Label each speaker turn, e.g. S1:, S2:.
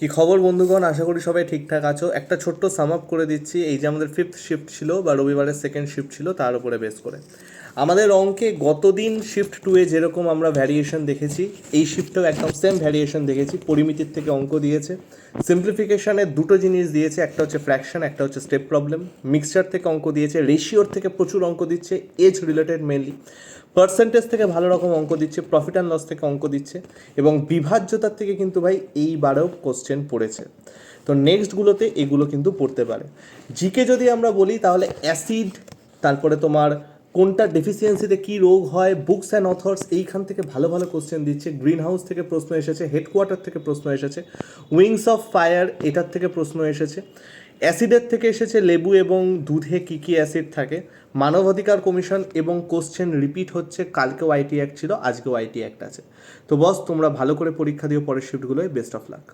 S1: কি খবর বন্ধুগণ, আশা করি সবাই ঠিকঠাক আছো। একটা ছোট্ট সাম আপ করে দিচ্ছি। এই যে আমাদের ফিফথ শিফট ছিল বা রবিবারের সেকেন্ড শিফট ছিল, তার উপরে বেস করে আমাদের অঙ্কে গতদিন শিফট টুয়ে যেরকম আমরা ভ্যারিয়েশন দেখেছি, এই শিফটেও একদম সেম ভ্যারিয়েশন দেখেছি। পরিমিতির থেকে অঙ্ক দিয়েছে, সিম্পলিফিকেশনের দুটো জিনিস দিয়েছে, একটা হচ্ছে ফ্র্যাকশন, একটা হচ্ছে স্টেপ প্রবলেম। মিক্সচার থেকে অঙ্ক দিয়েছে, রেশিওর থেকে প্রচুর অঙ্ক দিচ্ছে, এজ রিলেটেড মেনলি। পার্সেন্টেজ থেকে ভালো রকম অঙ্ক দিচ্ছে, প্রফিট অ্যান্ড লস থেকে অঙ্ক দিচ্ছে, এবং বিভাজ্যতার থেকে কিন্তু ভাই এইবারেও কোশ্চেন পড়েছে। তো নেক্সটগুলোতে এগুলো কিন্তু পড়তে পারে। জিকে যদি আমরা বলি তাহলে অ্যাসিড, তারপরে তোমার কোনটা ডেফিসিয়েন্সিতে কী রোগ হয়, বুকস অ্যান্ড অথর্স, এইখান থেকে ভালো ভালো কোশ্চেন দিচ্ছে। গ্রিন হাউস থেকে প্রশ্ন এসেছে, হেডকোয়ার্টার থেকে প্রশ্ন এসেছে, উইংস অফ ফায়ার এটার থেকে প্রশ্ন এসেছে, অ্যাসিডের থেকে এসেছে লেবু এবং দুধে কী কী অ্যাসিড থাকে, মানবাধিকার কমিশন, এবং কোশ্চেন রিপিট হচ্ছে। কালকেও আইটি অ্যাক্ট ছিল, আজকেও আইটি অ্যাক্ট আছে। তো বস, তোমরা ভালো করে পরীক্ষা দিও পরের শিফটগুলোয়। Best of luck.